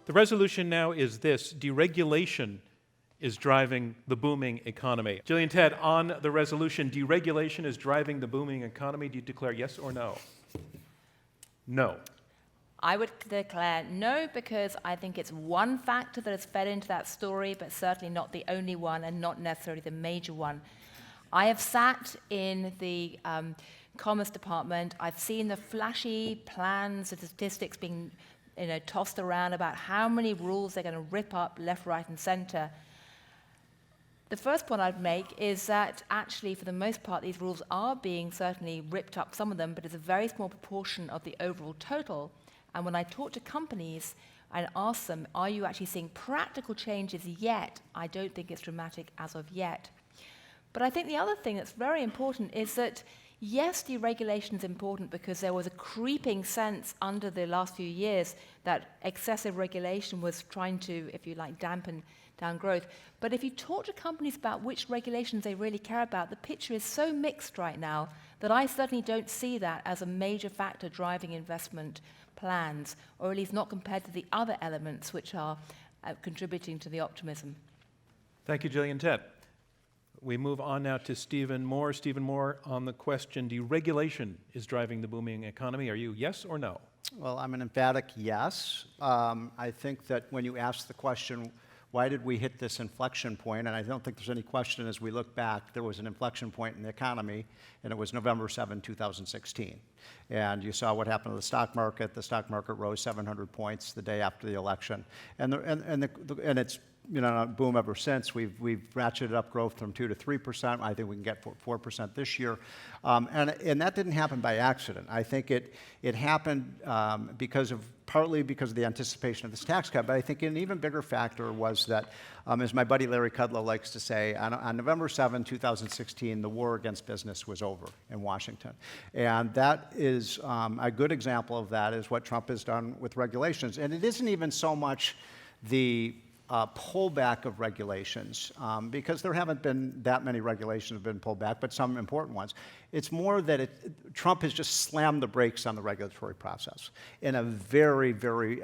The resolution now is this: deregulation is driving the booming economy. Gillian Tett, on the resolution, deregulation is driving the booming economy, do you declare yes or no? No. I would declare no, because I think it's one factor that has fed into that story, but certainly not the only one and not necessarily the major one. I have sat in the Commerce Department. I've seen the flashy plans and statistics being tossed around about how many rules they're going to rip up left, right, and center. The first point I'd make is that actually, for the most part, these rules are being certainly ripped up, some of them, but it's a very small proportion of the overall total. And when I talk to companies and ask them, are you actually seeing practical changes yet? I don't think it's dramatic as of yet. But I think the other thing that's very important is that, yes, deregulation is important because there was a creeping sense under the last few years that excessive regulation was trying to, if you like, dampen down growth. But if you talk to companies about which regulations they really care about, the picture is so mixed right now that I certainly don't see that as a major factor driving investment plans, or at least not compared to the other elements which are contributing to the optimism. Thank you, Gillian Tett. We move on now to Stephen Moore. Stephen Moore, on the question, deregulation is driving the booming economy. Are you yes or no? Well, I'm an emphatic yes. I think that when you ask the question, why did we hit this inflection point? And I don't think there's any question as we look back, there was an inflection point in the economy, and it was November 7, 2016. And you saw what happened to the stock market. The stock market rose 700 points the day after the election. And it's boom ever since. We've ratcheted up growth from 2 to 3%. I think we can get 4% this year. And that didn't happen by accident. I think it happened partly because of the anticipation of this tax cut, but I think an even bigger factor was that, as my buddy Larry Kudlow likes to say, on November 7, 2016, the war against business was over in Washington. And that is a good example of that is what Trump has done with regulations. And it isn't even so much the pullback of regulations, because there haven't been that many regulations have been pulled back, but some important ones. It's more that Trump has just slammed the brakes on the regulatory process in a very, very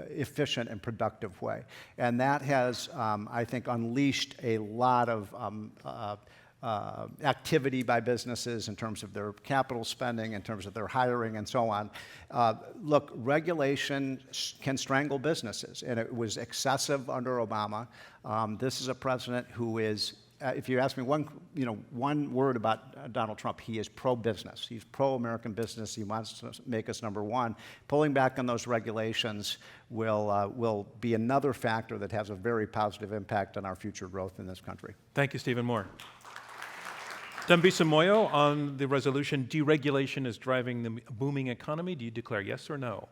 efficient and productive way. And that has, I think, unleashed a lot of activity by businesses in terms of their capital spending, in terms of their hiring, and so on. Look, regulation can strangle businesses, and it was excessive under Obama. This is a president who is, if you ask me one word about Donald Trump, he is pro-business. He's pro-American business. He wants to make us number one. Pulling back on those regulations will be another factor that has a very positive impact on our future growth in this country. Thank you, Stephen Moore. Dambisa Moyo, on the resolution, deregulation is driving the booming economy. Do you declare yes or no?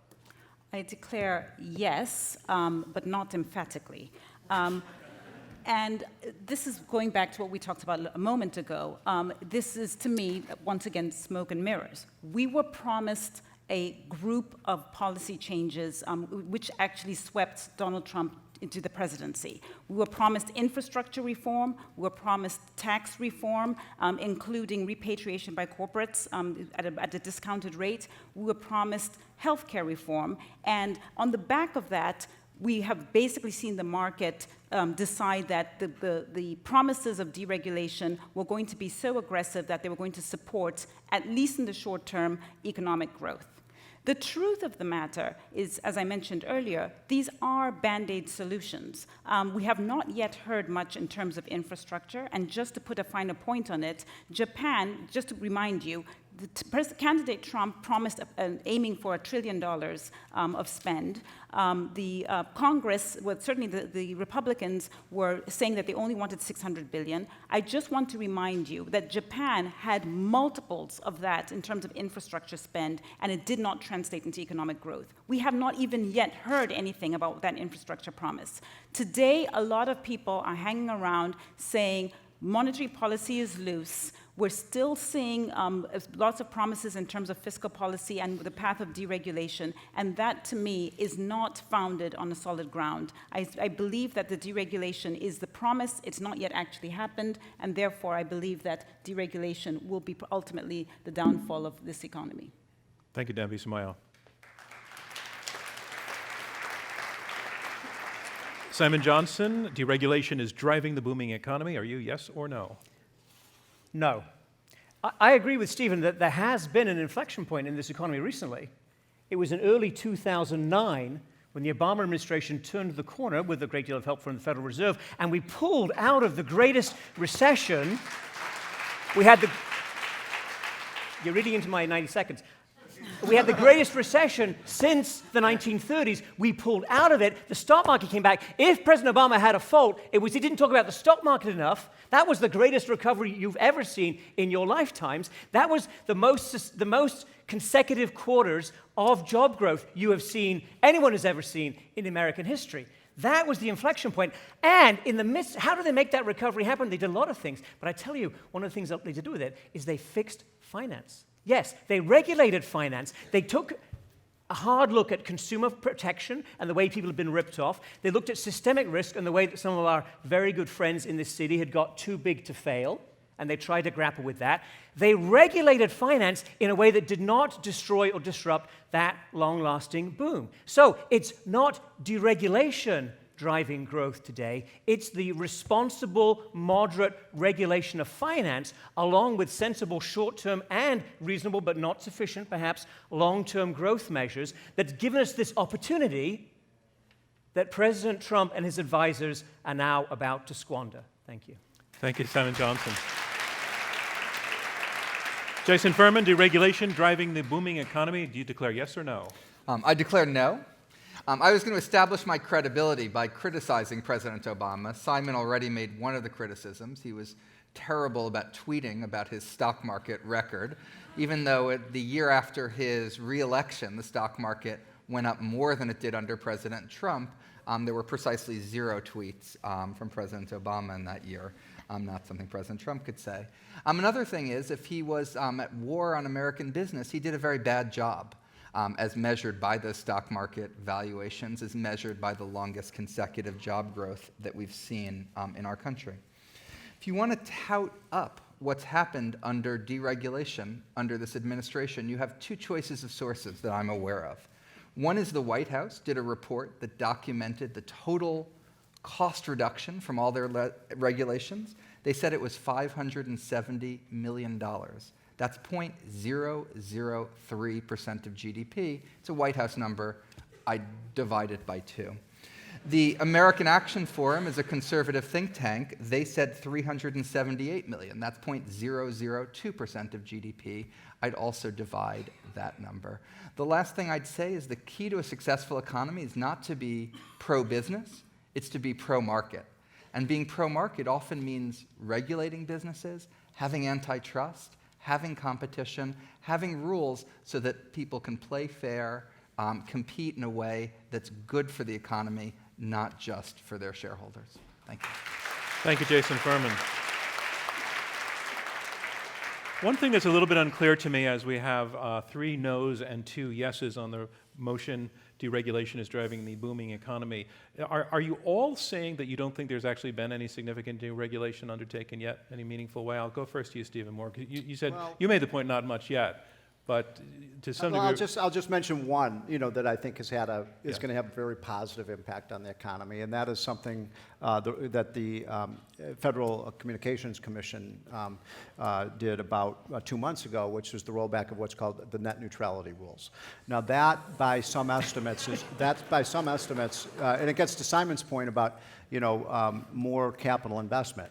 I declare yes, but not emphatically. And this is going back to what we talked about a moment ago. This is, to me, once again, smoke and mirrors. We were promised a group of policy changes which actually swept Donald Trump into the presidency. We were promised infrastructure reform. We were promised tax reform, including repatriation by corporates at a discounted rate. We were promised healthcare reform. And on the back of that, we have basically seen the market decide that the promises of deregulation were going to be so aggressive that they were going to support, at least in the short term, economic growth. The truth of the matter is, as I mentioned earlier, these are Band-Aid solutions. We have not yet heard much in terms of infrastructure, and just to put a finer point on it, Japan, just to remind you, candidate Trump promised aiming for $1 trillion of spend. The Congress, well, certainly the Republicans were saying that they only wanted $600 billion. I just want to remind you that Japan had multiples of that in terms of infrastructure spend, and it did not translate into economic growth. We have not even yet heard anything about that infrastructure promise. Today, a lot of people are hanging around saying monetary policy is loose. We're still seeing lots of promises in terms of fiscal policy and the path of deregulation, and that, to me, is not founded on a solid ground. I believe that the deregulation is the promise. It's not yet actually happened, and therefore I believe that deregulation will be ultimately the downfall of this economy. Thank you, Debby Samayo. Simon Johnson, deregulation is driving the booming economy. Are you yes or no? No. I agree with Stephen that there has been an inflection point in this economy recently. It was in early 2009 when the Obama administration turned the corner with a great deal of help from the Federal Reserve, and we pulled out of the greatest recession. We had the... You're reading into my 90 seconds. We had the greatest recession since the 1930s. We pulled out of it. The stock market came back. If President Obama had a fault, it was he didn't talk about the stock market enough. That was the greatest recovery you've ever seen in your lifetimes. That was the most consecutive quarters of job growth you have seen, anyone has ever seen in American history. That was the inflection point. And in the midst, how do they make that recovery happen? They did a lot of things. But I tell you, one of the things that they did do with it is they fixed finance. Yes, they regulated finance. They took a hard look at consumer protection and the way people have been ripped off. They looked at systemic risk and the way that some of our very good friends in this city had got too big to fail, and they tried to grapple with that. They regulated finance in a way that did not destroy or disrupt that long-lasting boom. So it's not deregulation driving growth today. It's the responsible, moderate regulation of finance, along with sensible short-term and reasonable, but not sufficient, perhaps, long-term growth measures that's given us this opportunity that President Trump and his advisors are now about to squander. Thank you. Thank you, Simon Johnson. Jason Furman, deregulation driving the booming economy. Do you declare yes or no? I declare no. I was going to establish my credibility by criticizing President Obama. Simon already made one of the criticisms. He was terrible about tweeting about his stock market record, even though the year after his re-election, the stock market went up more than it did under President Trump. There were precisely 0 tweets from President Obama in that year. Not something President Trump could say. Another thing is, if he was at war on American business, he did a very bad job. As measured by the stock market valuations, as measured by the longest consecutive job growth that we've seen in our country. If you want to tout up what's happened under deregulation under this administration, you have 2 choices of sources that I'm aware of. One is the White House did a report that documented the total cost reduction from all their regulations. They said it was $570 million. That's 0.003% of GDP. It's a White House number. I divide it by 2. The American Action Forum is a conservative think tank. They said $378 million. That's 0.002% of GDP. I'd also divide that number. The last thing I'd say is the key to a successful economy is not to be pro-business, it's to be pro-market. And being pro-market often means regulating businesses, having antitrust, having competition, having rules so that people can play fair, compete in a way that's good for the economy, not just for their shareholders. Thank you. Thank you, Jason Furman. One thing that's a little bit unclear to me as we have 3 no's and 2 yeses on the motion, deregulation is driving the booming economy. Are you all saying that you don't think there's actually been any significant deregulation undertaken yet, any meaningful way? I'll go first to you, Stephen Moore. You said, you made the point, not much yet, but to some degree... I'll just mention one, that I think is going to have a very positive impact on the economy, and that is something that the Federal Communications Commission did about 2 months ago, which is the rollback of what's called the net neutrality rules. Now that, by some estimates, and it gets to Simon's point about, more capital investment.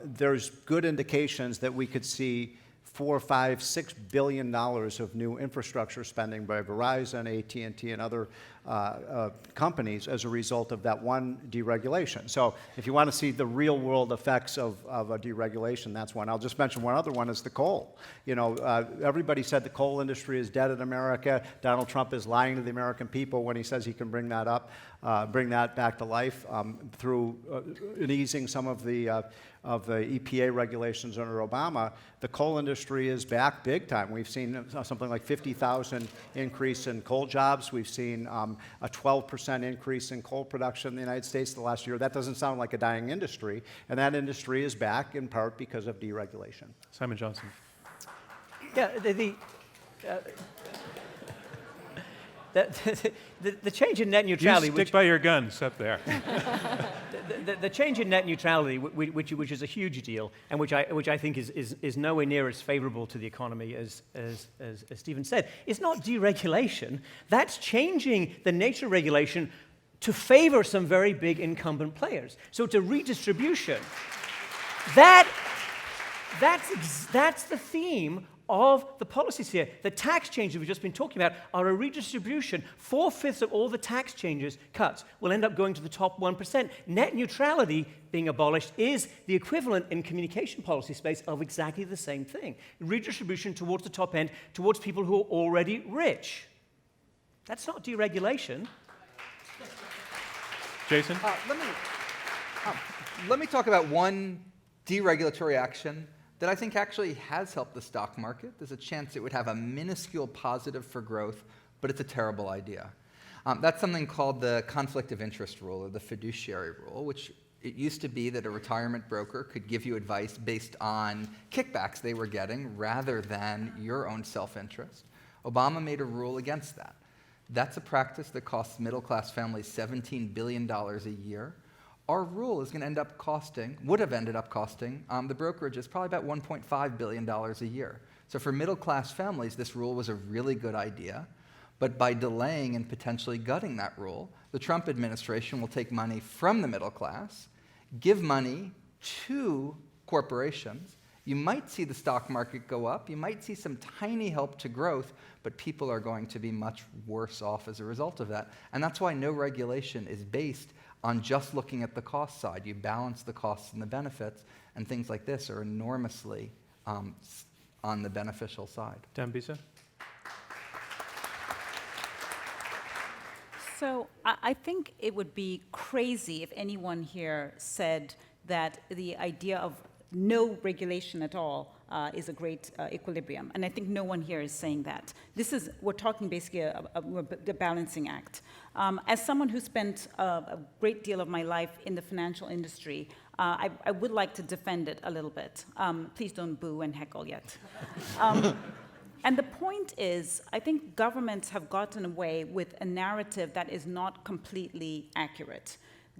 There's good indications that we could see $4, $5, $6 billion of new infrastructure spending by Verizon, AT&T, and other companies as a result of that one deregulation. So if you want to see the real-world effects of a deregulation, that's one. I'll just mention one other one is the coal. Everybody said the coal industry is dead in America. Donald Trump is lying to the American people when he says he can bring that up, bring that back to life through easing some of the EPA regulations under Obama. The coal industry is back big time. We've seen something like 50,000 increase in coal jobs. We've seen a 12% increase in coal production in the United States the last year. That doesn't sound like a dying industry, and that industry is back in part because of deregulation. Simon Johnson. Yeah, the change in net You neutrality, stick by your guns up there. the change in net neutrality, which is a huge deal, and which I think is nowhere near as favorable to the economy as Stephen said, is not deregulation. That's changing the nature of regulation to favor some very big incumbent players. So it's a redistribution. That's the theme of the policies here. The tax changes we've just been talking about are a redistribution. 4/5 of all the tax cuts will end up going to the top 1%. Net neutrality being abolished is the equivalent in communication policy space of exactly the same thing. Redistribution towards the top end, towards people who are already rich. That's not deregulation. Jason? Let me talk about one deregulatory action that I think actually has helped the stock market. There's a chance it would have a minuscule positive for growth, but it's a terrible idea. That's something called the conflict of interest rule, or the fiduciary rule, which it used to be that a retirement broker could give you advice based on kickbacks they were getting rather than your own self-interest. Obama made a rule against that. That's a practice that costs middle-class families $17 billion a year. Our rule is going to would have ended up costing the brokerages probably about $1.5 billion a year. So for middle-class families, this rule was a really good idea. But by delaying and potentially gutting that rule, the Trump administration will take money from the middle class, give money to corporations. You might see the stock market go up. You might see some tiny help to growth, but people are going to be much worse off as a result of that. And that's why no regulation is based on just looking at the cost side. You balance the costs and the benefits, and things like this are enormously on the beneficial side. Dambisa? So I think it would be crazy if anyone here said that the idea of no regulation at all is a great equilibrium. And I think no one here is saying that. We're talking basically the balancing act. As someone who spent a great deal of my life in the financial industry, I would like to defend it a little bit. Please don't boo and heckle yet. And the point is, I think governments have gotten away with a narrative that is not completely accurate.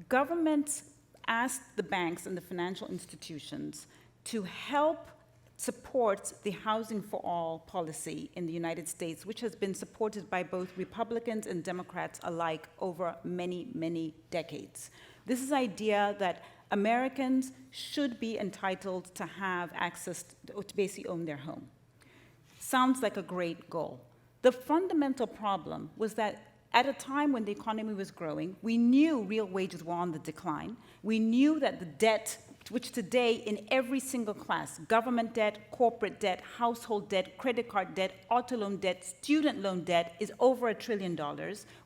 Governments asked the banks and the financial institutions to help support the Housing for All policy in the United States, which has been supported by both Republicans and Democrats alike over many, many decades. This is the idea that Americans should be entitled to have access to basically own their home. Sounds like a great goal. The fundamental problem was that at a time when the economy was growing, we knew real wages were on the decline. We knew that the debt, which today in every single class, government debt, corporate debt, household debt, credit card debt, auto loan debt, student loan debt, is over $1 trillion.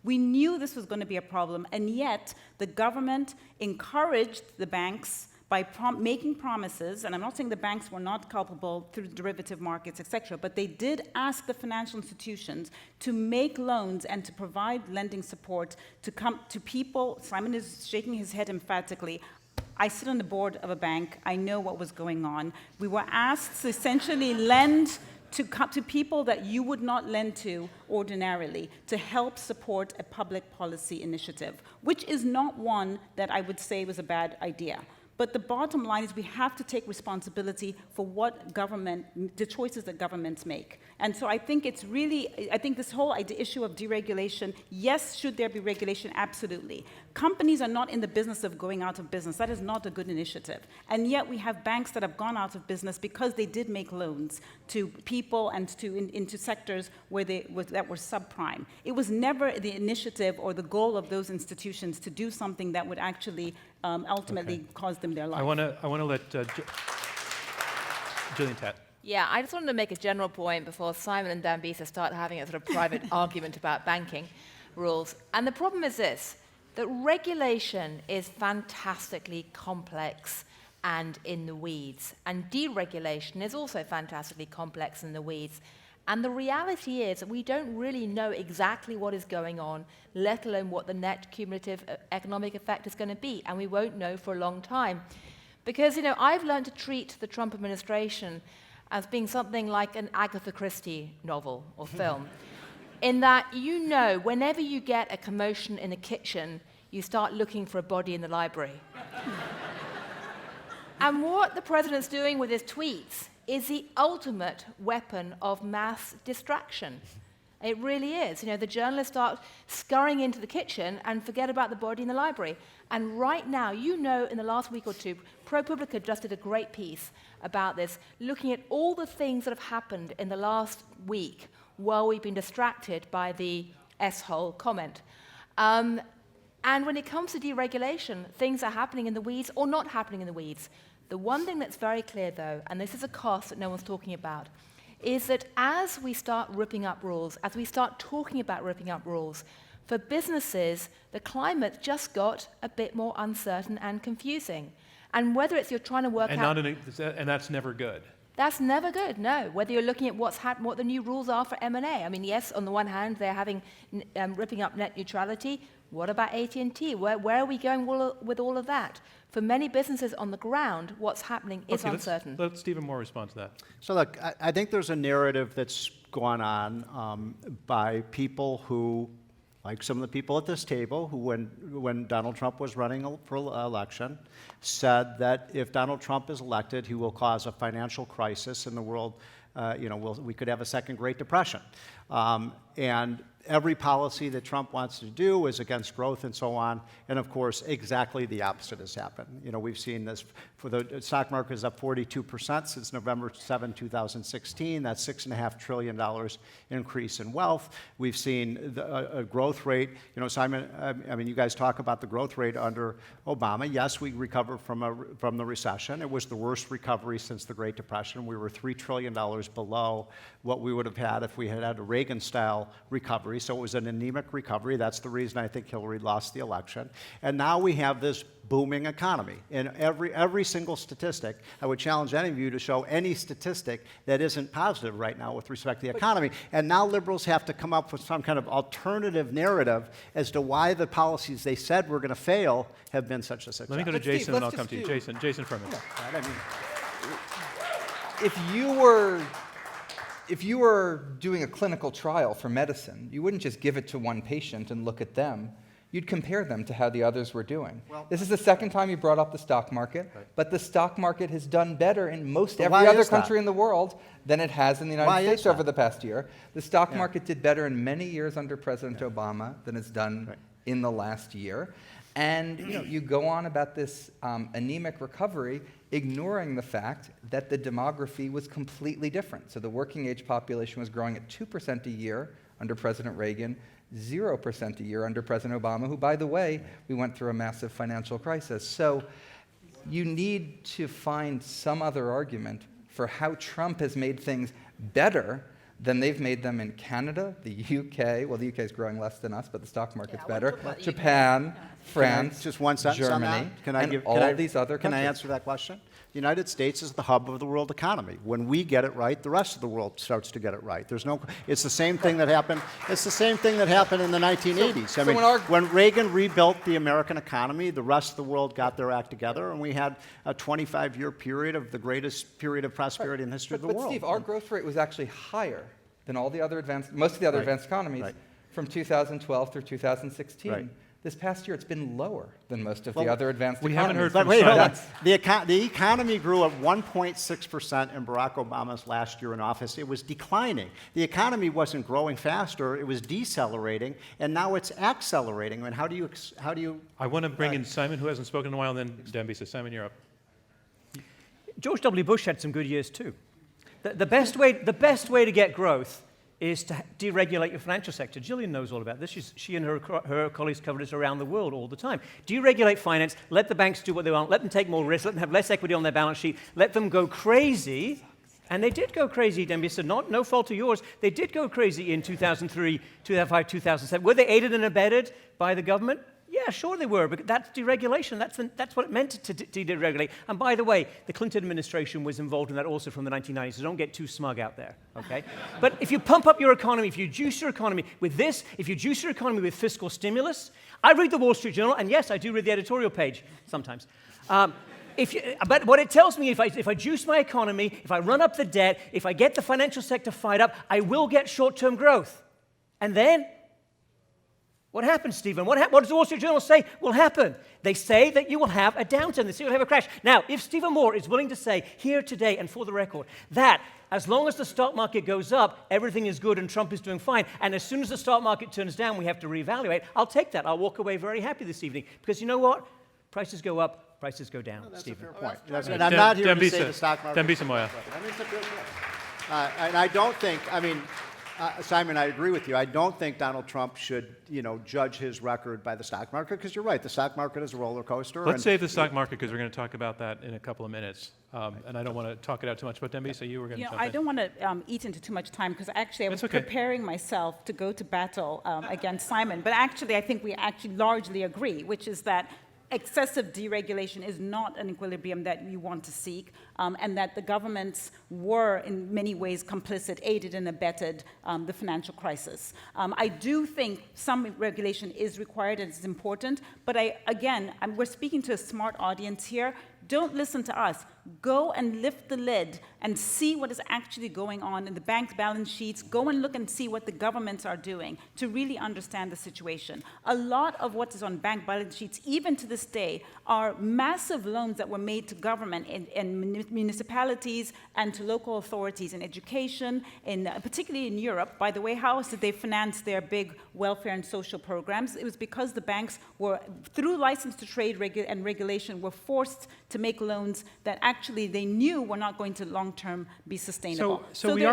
We knew this was going to be a problem, and yet the government encouraged the banks by making promises, and I'm not saying the banks were not culpable through derivative markets, et cetera, but they did ask the financial institutions to make loans and to provide lending support to come to people. Simon is shaking his head emphatically. I sit on the board of a bank. I know what was going on. We were asked to essentially lend to people that you would not lend to ordinarily to help support a public policy initiative, which is not one that I would say was a bad idea. But the bottom line is we have to take responsibility for the choices that governments make. And so I think this whole issue of deregulation, yes, should there be regulation? Absolutely. Companies are not in the business of going out of business. That is not a good initiative. And yet we have banks that have gone out of business because they did make loans to people and into sectors that were subprime. It was never the initiative or the goal of those institutions to do something that would actually ultimately cause them their life. I want to let Gillian Tett. Yeah, I just wanted to make a general point before Simon and Dambisa start having a sort of private argument about banking rules. And the problem is this, that regulation is fantastically complex and in the weeds. And deregulation is also fantastically complex and in the weeds. And the reality is that we don't really know exactly what is going on, let alone what the net cumulative economic effect is going to be. And we won't know for a long time. Because, I've learned to treat the Trump administration as being something like an Agatha Christie novel or film. in that whenever you get a commotion in the kitchen, you start looking for a body in the library. And what the president's doing with his tweets is the ultimate weapon of mass distraction. It really is. The journalists start scurrying into the kitchen and forget about the body in the library. And right now, in the last week or two, ProPublica just did a great piece about this, looking at all the things that have happened in the last week while we've been distracted by the S-hole comment. And when it comes to deregulation, things are happening in the weeds or not happening in the weeds. The one thing that's very clear, though, and this is a cost that no one's talking about, is that as we start ripping up rules, as we start talking about ripping up rules, for businesses, the climate just got a bit more uncertain and confusing. And whether it's you're trying to work out... And that's never good. That's never good, no. Whether you're looking at what the new rules are for M&A. I mean, yes, on the one hand, they're ripping up net neutrality. What about AT&T? Where are we going with all of that? For many businesses on the ground, what's happening is uncertain. Let Stephen Moore respond to that. So look, I think there's a narrative that's gone on by people who, like some of the people at this table, who when Donald Trump was running for election, said that if Donald Trump is elected, he will cause a financial crisis in the world. We could have a second Great Depression. And every policy that Trump wants to do is against growth and so on. And of course, exactly the opposite has happened. We've seen this. For the stock market is up 42% since November 7, 2016. That's $6.5 trillion increase in wealth. We've seen a growth rate. Simon, you guys talk about the growth rate under Obama. Yes, we recovered from the recession. It was the worst recovery since the Great Depression. We were $3 trillion below what we would have had if we had had a Reagan-style recovery. So it was an anemic recovery. That's the reason I think Hillary lost the election. And now we have this booming economy. In every single statistic, I would challenge any of you to show any statistic that isn't positive right now with respect to the economy. And now liberals have to come up with some kind of alternative narrative as to why the policies they said were going to fail have been such a success. Let me go to Jason, and I'll come to you. Jason Furman. If you were doing a clinical trial for medicine, you wouldn't just give it to one patient and look at them. You'd compare them to how the others were doing. This is the second time you brought up the stock market, but the stock market has done better in most every other country in the world than it has in the United States over the past year. The stock market did better in many years under President Obama than it's done in the last year. And you go on about this anemic recovery, ignoring the fact that the demography was completely different. So the working age population was growing at 2% a year under President Reagan, 0% a year under President Obama, who, by the way, we went through a massive financial crisis. So you need to find some other argument for how Trump has made things better than they've made them in Canada, the UK. Well, the UK is growing less than us, but the stock market's better. Japan, France, just one sentence Germany, on all these other countries. Can I answer that question? The United States is the hub of the world economy. When we get it right, the rest of the world starts to get it right. It's the same thing that happened. It's the same thing that happened in the 1980s. When Reagan rebuilt the American economy, the rest of the world got their act together, and we had a 25-year period of the greatest period of prosperity in the history of the world. But Steve, our growth rate was actually higher than most of the other advanced economies from 2012 through 2016. This past year, it's been lower than most of the other advanced economies. We haven't heard But from wait, hold on. Simon. The economy grew at 1.6% in Barack Obama's last year in office. It was declining. The economy wasn't growing faster. It was decelerating, and now it's accelerating. I mean, how do you? I want to bring in Simon, who hasn't spoken in a while, and then Debby. So Simon, you're up. George W. Bush had some good years too. The best way to get growth is to deregulate your financial sector. Gillian knows all about this. She and her colleagues cover this around the world all the time. Deregulate finance, let the banks do what they want, let them take more risk, let them have less equity on their balance sheet, let them go crazy. And they did go crazy, Debby. So no fault of yours. They did go crazy in 2003, 2005, 2007. Were they aided and abetted by the government? Yeah, sure they were, but that's deregulation. That's what it meant to deregulate. And by the way, the Clinton administration was involved in that also from the 1990s, so don't get too smug out there, okay? But if you pump up your economy, if you juice your economy with this, if you juice your economy with fiscal stimulus, I read the Wall Street Journal, and yes, I do read the editorial page sometimes. But what it tells me, if I juice my economy, if I run up the debt, if I get the financial sector fired up, I will get short-term growth. And then, what happens, Stephen? What does the Wall Street Journal say will happen? They say that you will have a downturn. They say you'll have a crash. Now, if Stephen Moore is willing to say here today and for the record that as long as the stock market goes up, everything is good and Trump is doing fine, and as soon as the stock market turns down, we have to reevaluate, I'll take that. I'll walk away very happy this evening. Because you know what? Prices go up, prices go down, Stephen. Fair point. And I'm not here to say the stock market. Debby Samoya. I mean, it's a fair point. And I don't think, Simon, I agree with you. I don't think Donald Trump should, judge his record by the stock market, because you're right, the stock market is a roller coaster. Let's save the stock market because we're going to talk about that in a couple of minutes. And I don't want to talk it out too much, but Debby, so you were going to jump in. I don't want to eat into too much time because actually I was preparing myself to go to battle against Simon. But actually, I think we actually largely agree, which is that excessive deregulation is not an equilibrium that we want to seek, and that the governments were in many ways complicit, aided and abetted the financial crisis. I do think some regulation is required and it's important, but we're speaking to a smart audience here. Don't listen to us. Go and lift the lid and see what is actually going on in the bank's balance sheets. Go and look and see what the governments are doing to really understand the situation. A lot of what is on bank balance sheets, even to this day, are massive loans that were made to government in municipalities and to local authorities in education, particularly in Europe. By the way, how else did they finance their big welfare and social programs? It was because the banks were, through license to trade and regulation, were forced to make loans that actually they knew were not going to long-term be sustainable. So we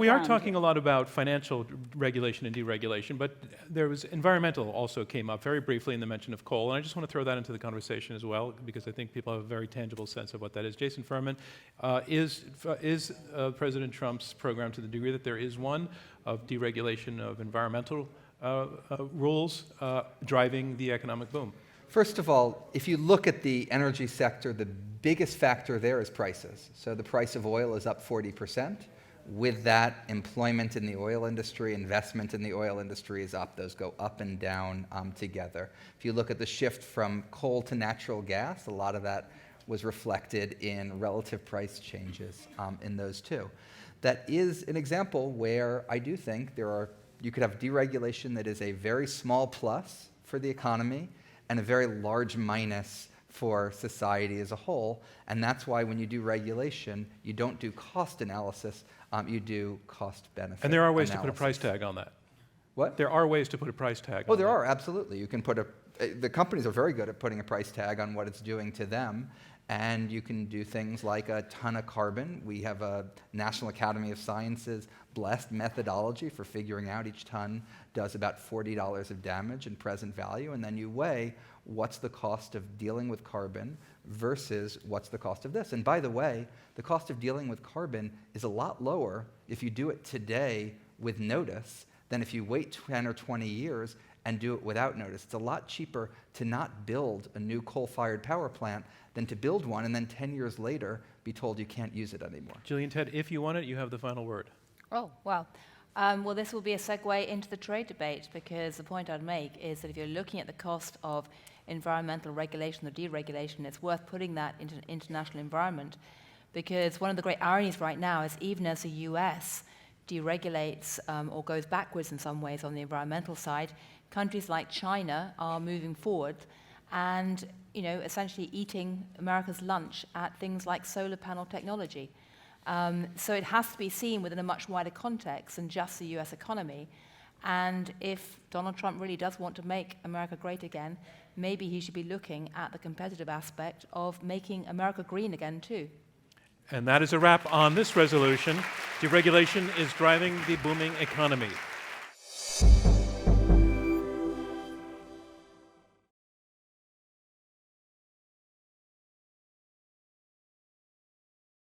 are talking a lot about financial regulation and deregulation, but there was environmental also came up very briefly in the mention of coal, and I just want to throw that into the conversation as well because I think people have a very tangible sense of what that is. Jason Furman, is President Trump's program, to the degree that there is one, of deregulation of environmental rules driving the economic boom? First of all, if you look at the energy sector, the biggest factor there is prices. So the price of oil is up 40%. With that, employment in the oil industry, investment in the oil industry is up. Those go up and down together. If you look at the shift from coal to natural gas, a lot of that was reflected in relative price changes in those two. That is an example where I do think you could have deregulation that is a very small plus for the economy and a very large minus for society as a whole. And that's why when you do regulation, you don't do cost analysis, you do cost-benefit. And there are ways to put a price tag on that. What? There are ways to put a price tag on that. Oh, there are, absolutely. You can put the companies are very good at putting a price tag on what it's doing to them. And you can do things like a ton of carbon. We have a National Academy of Sciences blessed methodology for figuring out each ton does about $40 of damage in present value. And then you weigh what's the cost of dealing with carbon versus what's the cost of this. And by the way, the cost of dealing with carbon is a lot lower if you do it today with notice than if you wait 10 or 20 years and do it without notice. It's a lot cheaper to not build a new coal-fired power plant than to build one and then 10 years later be told you can't use it anymore. Gillian Tett, if you want it, you have the final word. Oh, well. Well, this will be a segue into the trade debate, because the point I'd make is that if you're looking at the cost of environmental regulation or deregulation, it's worth putting that into an international environment, because one of the great ironies right now is even as the US deregulates or goes backwards in some ways on the environmental side, countries like China are moving forward and essentially eating America's lunch at things like solar panel technology. So it has to be seen within a much wider context than just the US economy. And if Donald Trump really does want to make America great again, maybe he should be looking at the competitive aspect of making America green again too. And that is a wrap on this resolution. Deregulation is driving the booming economy.